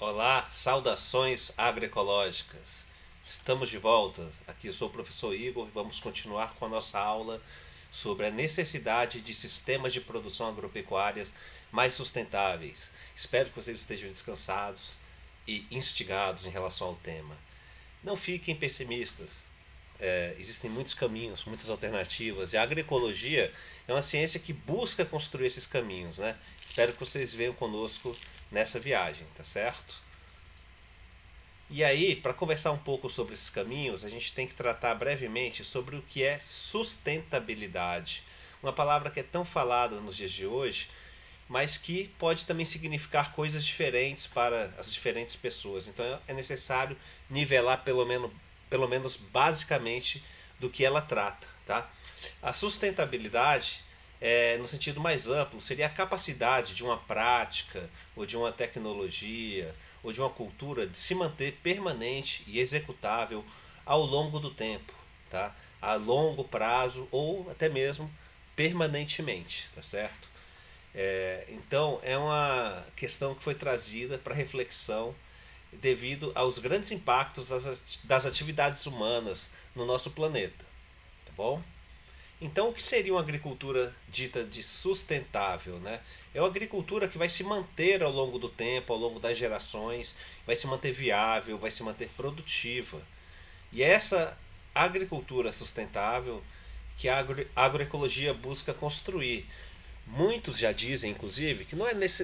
Olá, saudações agroecológicas. Estamos de volta. Aqui eu sou o professor Igor e vamos continuar com a nossa aula sobre a necessidade de sistemas de produção agropecuárias mais sustentáveis. Espero que vocês estejam descansados e instigados em relação ao tema. Não fiquem pessimistas. Existem muitos caminhos, muitas alternativas, e a agroecologia é uma ciência que busca construir esses caminhos, né? Espero que vocês venham conosco nessa viagem, tá certo? E aí, para conversar um pouco sobre esses caminhos, a gente tem que tratar brevemente sobre o que é sustentabilidade. Uma palavra que é tão falada nos dias de hoje, mas que pode também significar coisas diferentes para as diferentes pessoas. Então é necessário nivelar pelo menos basicamente do que ela trata. Tá? A sustentabilidade, no sentido mais amplo, seria a capacidade de uma prática, ou de uma tecnologia, ou de uma cultura de se manter permanente e executável ao longo do tempo, tá? A longo prazo ou até mesmo permanentemente, tá certo? Então é uma questão que foi trazida para reflexão devido aos grandes impactos das atividades humanas no nosso planeta, tá bom? Então, o que seria uma agricultura dita de sustentável? Né? É uma agricultura que vai se manter ao longo do tempo, ao longo das gerações, vai se manter viável, vai se manter produtiva. E é essa agricultura sustentável que a agroecologia busca construir. Muitos já dizem, inclusive, que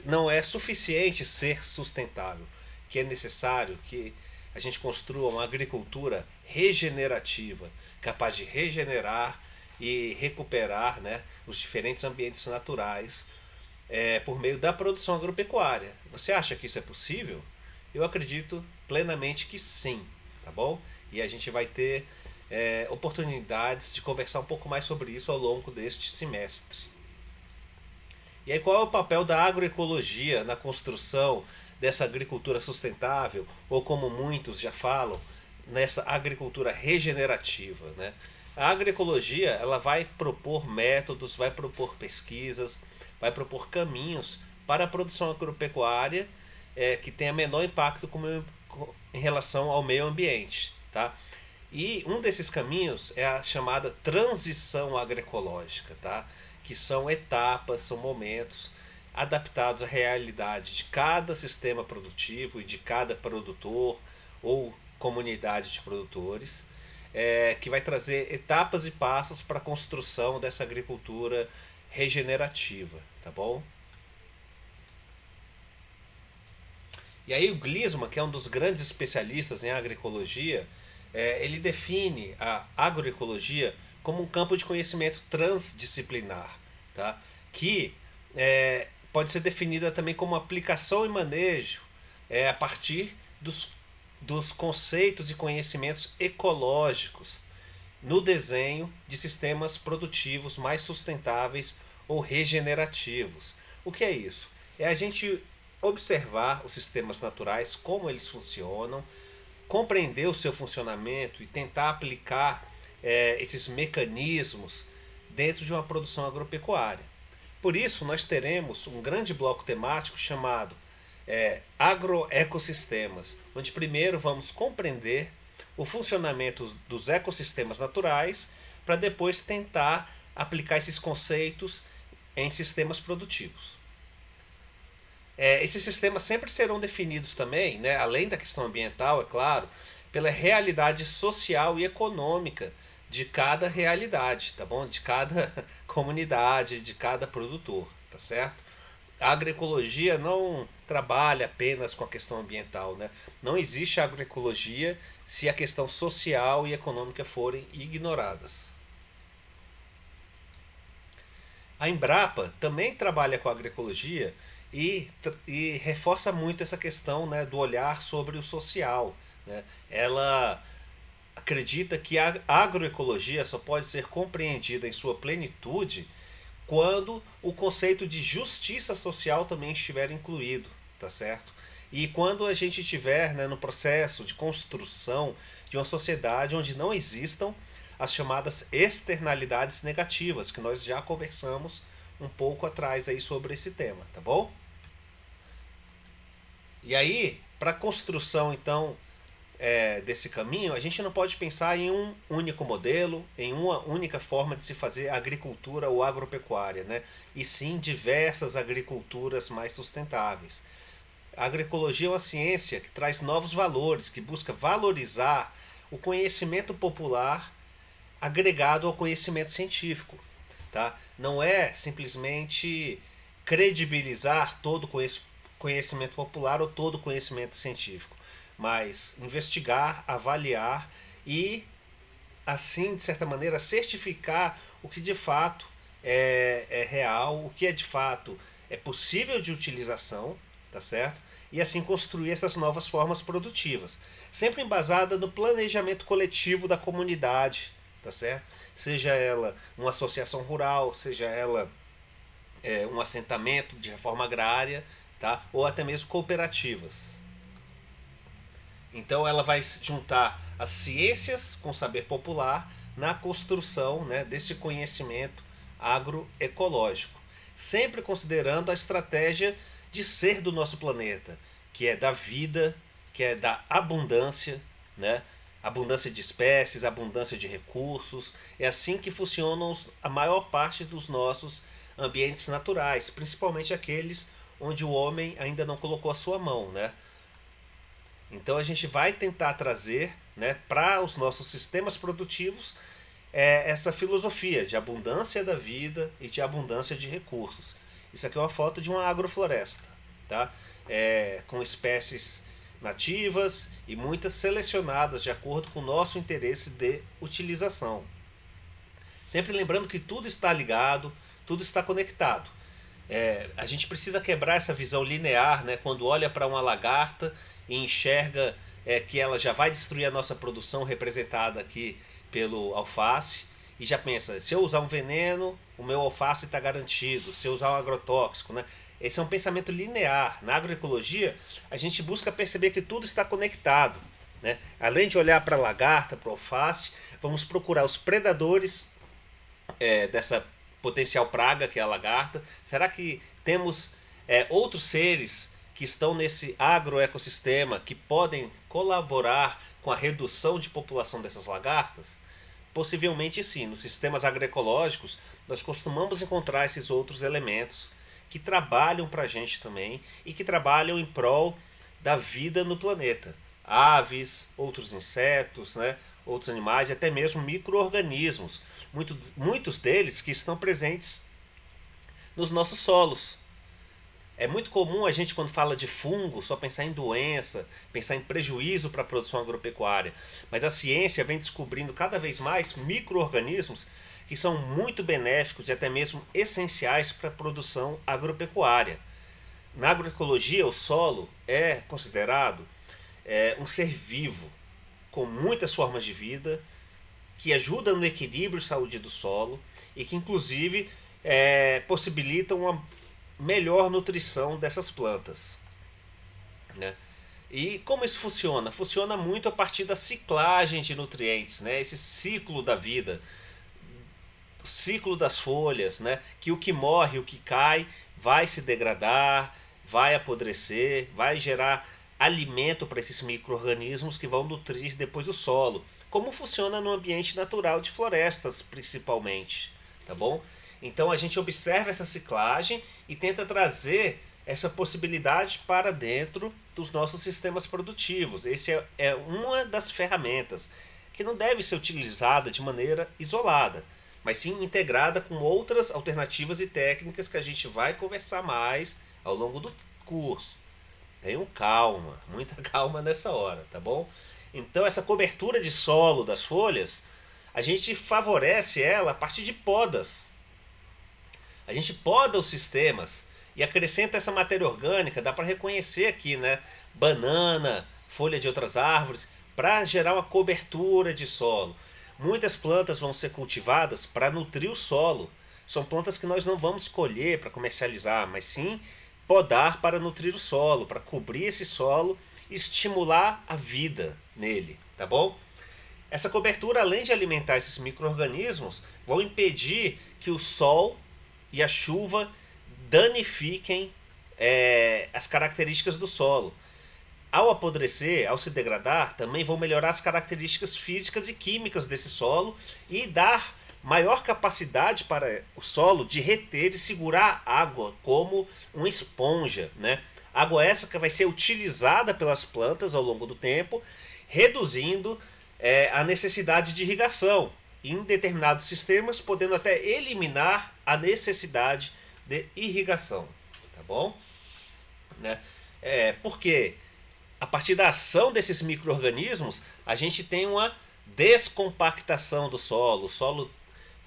não é suficiente ser sustentável, que é necessário que a gente construa uma agricultura regenerativa, capaz de regenerar e recuperar, né, os diferentes ambientes naturais por meio da produção agropecuária. Você acha que isso é possível? Eu acredito plenamente que sim, tá bom? E a gente vai ter oportunidades de conversar um pouco mais sobre isso ao longo deste semestre. E aí, qual é o papel da agroecologia na construção dessa agricultura sustentável, ou como muitos já falam, nessa agricultura regenerativa, né? A agroecologia, ela vai propor métodos, vai propor pesquisas, vai propor caminhos para a produção agropecuária que tenha menor impacto em relação ao meio ambiente, tá? E um desses caminhos é a chamada transição agroecológica, tá? Que são etapas, são momentos adaptados à realidade de cada sistema produtivo e de cada produtor ou comunidade de produtores, que vai trazer etapas e passos para a construção dessa agricultura regenerativa, tá bom? E aí o Glisman, que é um dos grandes especialistas em agroecologia, ele define a agroecologia como um campo de conhecimento transdisciplinar, tá? Que pode ser definida também como aplicação e manejo a partir dos conceitos e conhecimentos ecológicos no desenho de sistemas produtivos mais sustentáveis ou regenerativos. O que é isso? É a gente observar os sistemas naturais, como eles funcionam, compreender o seu funcionamento e tentar aplicar esses mecanismos dentro de uma produção agropecuária. Por isso, nós teremos um grande bloco temático chamado agroecossistemas, onde primeiro vamos compreender o funcionamento dos ecossistemas naturais para depois tentar aplicar esses conceitos em sistemas produtivos. Esses sistemas sempre serão definidos também, né, além da questão ambiental, é claro, pela realidade social e econômica de cada realidade, tá bom? De cada comunidade, de cada produtor, tá certo? A agroecologia não trabalha apenas com a questão ambiental, né? Não existe agroecologia se a questão social e econômica forem ignoradas. A Embrapa também trabalha com a agroecologia e reforça muito essa questão, né, do olhar sobre o social. Né? Ela acredita que a agroecologia só pode ser compreendida em sua plenitude quando o conceito de justiça social também estiver incluído, tá certo? E quando a gente estiver, né, no processo de construção de uma sociedade onde não existam as chamadas externalidades negativas, que nós já conversamos um pouco atrás aí sobre esse tema, tá bom? E aí, Para a construção, então, desse caminho, a gente não pode pensar em um único modelo, em uma única forma de se fazer agricultura ou agropecuária, né? E sim diversas agriculturas mais sustentáveis. A agroecologia é uma ciência que traz novos valores, que busca valorizar o conhecimento popular agregado ao conhecimento científico. Tá? Não é simplesmente credibilizar todo conhecimento popular ou todo conhecimento científico, mas investigar, avaliar e, assim, de certa maneira, certificar o que de fato é real, o que é de fato é possível de utilização, tá certo? E assim construir essas novas formas produtivas, sempre embasada no planejamento coletivo da comunidade, tá certo? Seja ela uma associação rural, seja ela um assentamento de reforma agrária, tá? Ou até mesmo cooperativas. Então ela vai juntar as ciências com o saber popular na construção, né, desse conhecimento agroecológico, sempre considerando a estratégia de ser do nosso planeta, que é da vida, que é da abundância, né? Abundância de espécies, abundância de recursos. É assim que funcionam a maior parte dos nossos ambientes naturais, principalmente aqueles onde o homem ainda não colocou a sua mão, né? Então a gente vai tentar trazer, né, para os nossos sistemas produtivos essa filosofia de abundância da vida e de abundância de recursos. Isso aqui é uma foto de uma agrofloresta, tá? Com espécies nativas e muitas selecionadas de acordo com o nosso interesse de utilização. Sempre lembrando que tudo está ligado, tudo está conectado. A gente precisa quebrar essa visão linear, né? Quando olha para uma lagarta e enxerga que ela já vai destruir a nossa produção representada aqui pelo alface e já pensa, se eu usar um veneno, o meu alface está garantido, se eu usar um agrotóxico, né? Esse é um pensamento linear. Na agroecologia, a gente busca perceber que tudo está conectado, né? Além de olhar para a lagarta, para o alface, vamos procurar os predadores dessa potencial praga que é a lagarta. Será que temos outros seres que estão nesse agroecossistema que podem colaborar com a redução de população dessas lagartas? Possivelmente sim. Nos sistemas agroecológicos, nós costumamos encontrar esses outros elementos que trabalham para a gente também e que trabalham em prol da vida no planeta. Aves, outros insetos, né? Outros animais e até mesmo micro-organismos. Muitos deles que estão presentes nos nossos solos. É muito comum a gente, quando fala de fungo, só pensar em doença, pensar em prejuízo para a produção agropecuária. Mas a ciência vem descobrindo cada vez mais micro-organismos que são muito benéficos e até mesmo essenciais para a produção agropecuária. Na agroecologia, o solo é considerado um ser vivo, com muitas formas de vida, que ajuda no equilíbrio e saúde do solo e que, inclusive, possibilitam uma melhor nutrição dessas plantas, né? E como isso funciona? Funciona muito a partir da ciclagem de nutrientes, né? Esse ciclo da vida, o ciclo das folhas, né? Que o que morre, o que cai, vai se degradar, vai apodrecer, vai gerar alimento para esses micro-organismos que vão nutrir depois o solo. Como funciona no ambiente natural de florestas, principalmente, tá bom? Então a gente observa essa ciclagem e tenta trazer essa possibilidade para dentro dos nossos sistemas produtivos. Essa é uma das ferramentas que não deve ser utilizada de maneira isolada, mas sim integrada com outras alternativas e técnicas que a gente vai conversar mais ao longo do curso. Tenham calma, muita calma nessa hora, tá bom? Então essa cobertura de solo das folhas, a gente favorece ela a partir de podas. A gente poda os sistemas e acrescenta essa matéria orgânica, dá para reconhecer aqui, né? Banana, folha de outras árvores, para gerar uma cobertura de solo. Muitas plantas vão ser cultivadas para nutrir o solo. São plantas que nós não vamos colher para comercializar, mas sim podar para nutrir o solo, para cobrir esse solo e estimular a vida nele, tá bom? Essa cobertura, além de alimentar esses micro-organismos, vão impedir que o sol e a chuva danifiquem as características do solo. ao apodrecer, ao se degradar, também vão melhorar as características físicas e químicas desse solo e dar maior capacidade para o solo de reter e segurar água como uma esponja, né? Água essa que vai ser utilizada pelas plantas ao longo do tempo, reduzindo a necessidade de irrigação, em determinados sistemas, podendo até eliminar a necessidade de irrigação, tá bom? Né? Porque a partir da ação desses micro-organismos, a gente tem uma descompactação do solo. O solo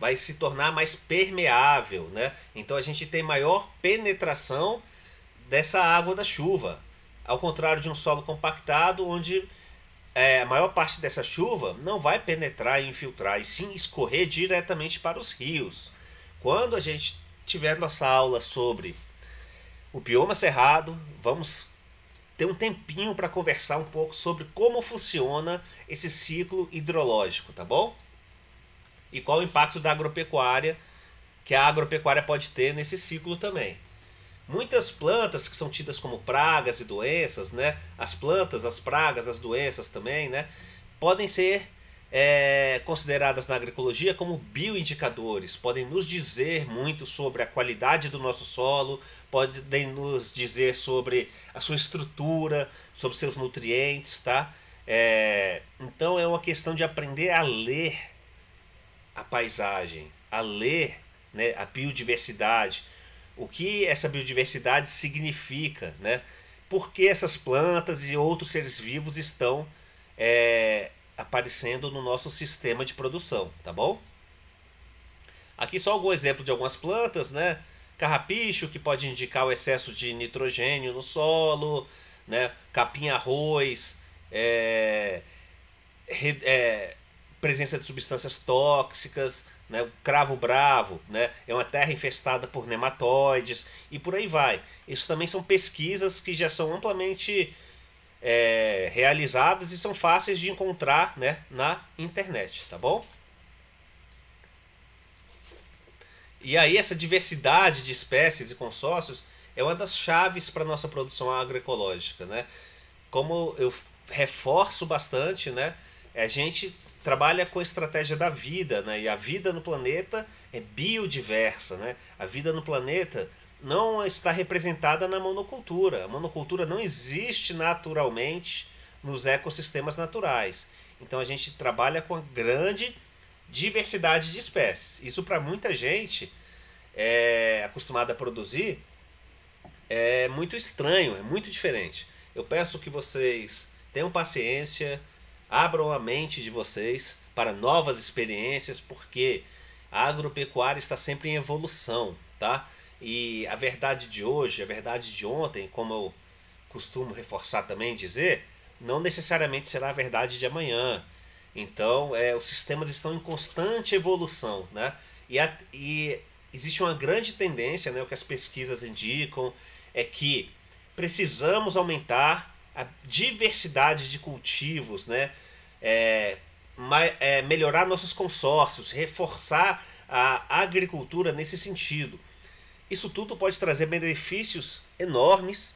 vai se tornar mais permeável, né? Então a gente tem maior penetração dessa água da chuva. Ao contrário de um solo compactado, onde a maior parte dessa chuva não vai penetrar e infiltrar, e sim escorrer diretamente para os rios. Quando a gente tiver nossa aula sobre o bioma cerrado, vamos ter um tempinho para conversar um pouco sobre como funciona esse ciclo hidrológico, tá bom? E qual o impacto da agropecuária, que a agropecuária pode ter nesse ciclo também. Muitas plantas que são tidas como pragas e doenças, né? As plantas, as pragas, as doenças também, né? Podem ser consideradas na agroecologia como bioindicadores. Podem nos dizer muito sobre a qualidade do nosso solo, podem nos dizer sobre a sua estrutura, sobre seus nutrientes, tá? Então é uma questão de aprender a ler a paisagem, a ler, né, a biodiversidade. O que essa biodiversidade significa, né? Por que essas plantas e outros seres vivos estão aparecendo no nosso sistema de produção, tá bom? Aqui só algum exemplo de algumas plantas, né? Carrapicho, que pode indicar o excesso de nitrogênio no solo, né? Capim-arroz, presença de substâncias tóxicas, né? O cravo-bravo, né? É uma terra infestada por nematóides e por aí vai. Isso também são pesquisas que já são amplamente realizadas e são fáceis de encontrar, né, na internet, tá bom? E aí essa diversidade de espécies e consórcios é uma das chaves para a nossa produção agroecológica, né? Como eu reforço bastante, né, a gente trabalha com a estratégia da vida, né? E a vida no planeta é biodiversa, né? A vida no planeta não está representada na monocultura. A monocultura não existe naturalmente nos ecossistemas naturais. Então a gente trabalha com a grande diversidade de espécies. Isso para muita gente acostumada a produzir é muito estranho, é muito diferente. Eu peço que vocês tenham paciência, abram a mente de vocês para novas experiências, porque a agropecuária está sempre em evolução, tá? E a verdade de hoje, a verdade de ontem, como eu costumo reforçar também, dizer, não necessariamente será a verdade de amanhã. Então, os sistemas estão em constante evolução, né? E existe uma grande tendência, né, o que as pesquisas indicam, é que precisamos aumentar a diversidade de cultivos, né? Melhorar nossos consórcios, reforçar a agricultura nesse sentido. Isso tudo pode trazer benefícios enormes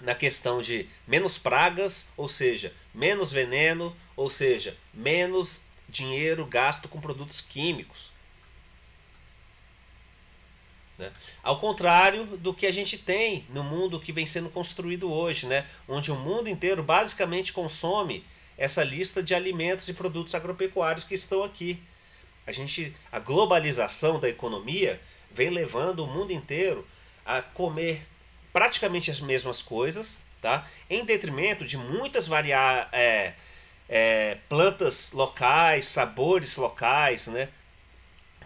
na questão de menos pragas, ou seja, menos veneno, ou seja, menos dinheiro gasto com produtos químicos, né? Ao contrário do que a gente tem no mundo que vem sendo construído hoje, né? Onde o mundo inteiro basicamente consome essa lista de alimentos e produtos agropecuários que estão aqui. A globalização da economia vem levando o mundo inteiro a comer praticamente as mesmas coisas, tá? Em detrimento de muitas plantas locais, sabores locais, né?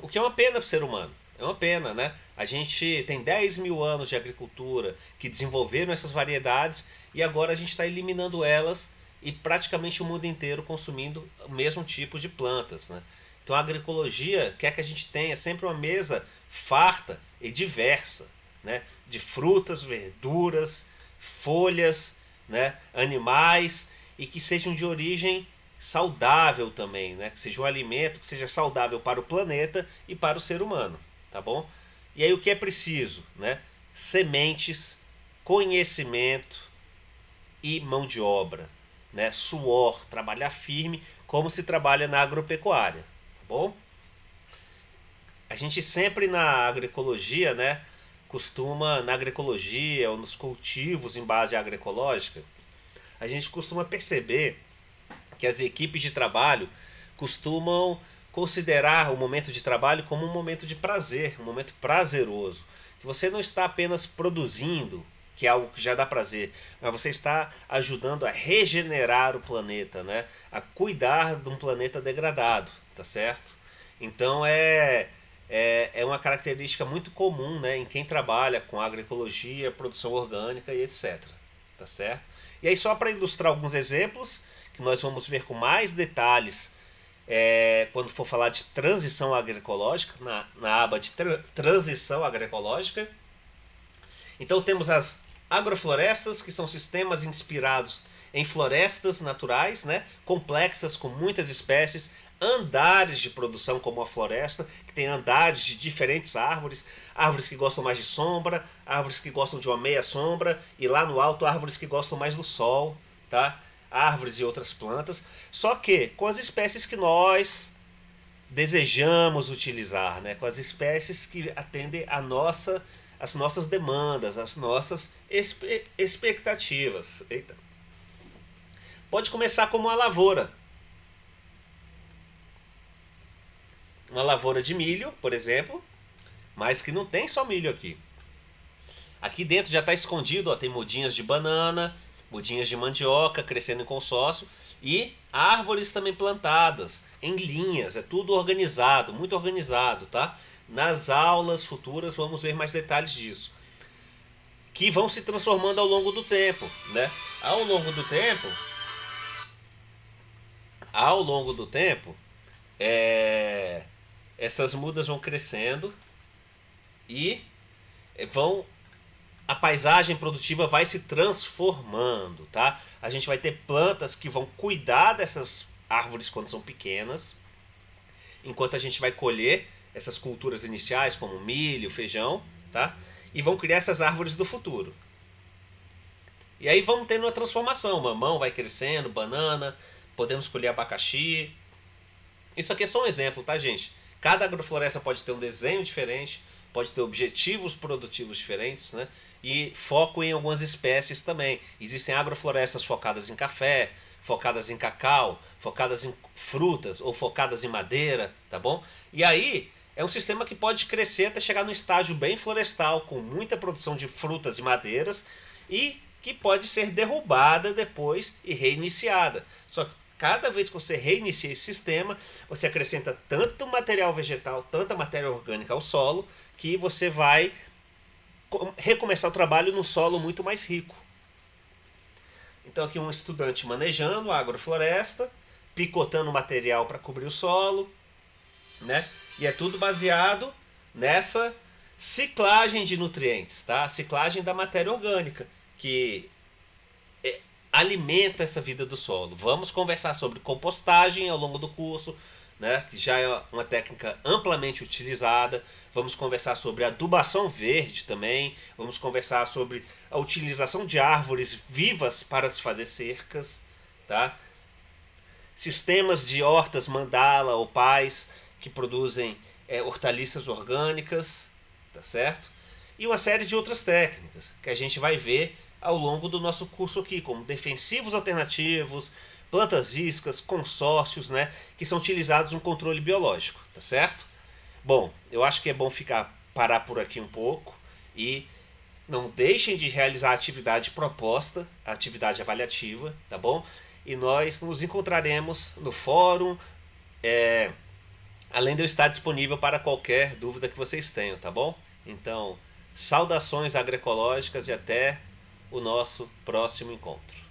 O que é uma pena para o ser humano. É uma pena, né? A gente tem 10 mil anos de agricultura que desenvolveram essas variedades e agora a gente está eliminando elas e praticamente o mundo inteiro consumindo o mesmo tipo de plantas, né? Então a agroecologia quer que a gente tenha sempre uma mesa farta e diversa, né? De frutas, verduras, folhas, né? Animais, e que sejam de origem saudável também, né? Que seja um alimento que seja saudável para o planeta e para o ser humano, tá bom? E aí o que é preciso, né? Sementes, conhecimento e mão de obra, né? Suor, trabalhar firme, como se trabalha na agropecuária, tá bom? A gente sempre na agroecologia, né, costuma, na agroecologia ou nos cultivos em base agroecológica, a gente costuma perceber que as equipes de trabalho costumam considerar o momento de trabalho como um momento de prazer, um momento prazeroso. Que você não está apenas produzindo, que é algo que já dá prazer, mas você está ajudando a regenerar o planeta, né? A cuidar de um planeta degradado, tá certo? Então é uma característica muito comum, né, em quem trabalha com agroecologia, produção orgânica e etc. Tá certo? E aí, só para ilustrar alguns exemplos, que nós vamos ver com mais detalhes quando for falar de transição agroecológica, na aba de transição agroecológica. Então temos as agroflorestas, que são sistemas inspirados em florestas naturais, né, complexas com muitas espécies, andares de produção como a floresta, que tem andares de diferentes árvores, árvores que gostam mais de sombra, árvores que gostam de uma meia sombra, e lá no alto árvores que gostam mais do sol, tá? Árvores e outras plantas, só que com as espécies que nós desejamos utilizar, né? Com as espécies que atendem as nossas demandas, as nossas expectativas. Eita. Pode começar como uma lavoura de milho, por exemplo, mas que não tem só milho aqui. Aqui dentro já está escondido, ó, tem mudinhas de banana, mudinhas de mandioca crescendo em consórcio e árvores também plantadas em linhas, é tudo organizado, muito organizado, tá? Nas aulas futuras vamos ver mais detalhes disso, que vão se transformando ao longo do tempo, né? Ao longo do tempo, essas mudas vão crescendo e a paisagem produtiva vai se transformando, tá? A gente vai ter plantas que vão cuidar dessas árvores quando são pequenas, enquanto a gente vai colher essas culturas iniciais, como milho, feijão, tá? E vão criar essas árvores do futuro. E aí vamos tendo uma transformação, mamão vai crescendo, banana, podemos colher abacaxi. Isso aqui é só um exemplo, tá, gente? Cada agrofloresta pode ter um desenho diferente, pode ter objetivos produtivos diferentes, né? E foco em algumas espécies também. Existem agroflorestas focadas em café, focadas em cacau, focadas em frutas ou focadas em madeira, tá bom? E aí é um sistema que pode crescer até chegar no estágio bem florestal, com muita produção de frutas e madeiras, e que pode ser derrubada depois e reiniciada. Só que cada vez que você reinicia esse sistema, você acrescenta tanto material vegetal, tanta matéria orgânica ao solo, que você vai recomeçar o trabalho num solo muito mais rico. Então aqui um estudante manejando a agrofloresta, picotando material para cobrir o solo, né? E é tudo baseado nessa ciclagem de nutrientes, tá? Ciclagem da matéria orgânica, que alimenta essa vida do solo. Vamos conversar sobre compostagem ao longo do curso, né, que já é uma técnica amplamente utilizada. Vamos conversar sobre adubação verde também. Vamos conversar sobre a utilização de árvores vivas para se fazer cercas, tá? Sistemas de hortas mandala ou pais que produzem hortaliças orgânicas, tá certo? E uma série de outras técnicas que a gente vai ver ao longo do nosso curso aqui, como defensivos alternativos, plantas iscas, consórcios, né, que são utilizados no controle biológico, tá certo? Bom, eu acho que é bom parar por aqui um pouco e não deixem de realizar a atividade proposta, a atividade avaliativa, tá bom? E nós nos encontraremos no fórum, além de eu estar disponível para qualquer dúvida que vocês tenham, tá bom? Então, saudações agroecológicas e até o nosso próximo encontro.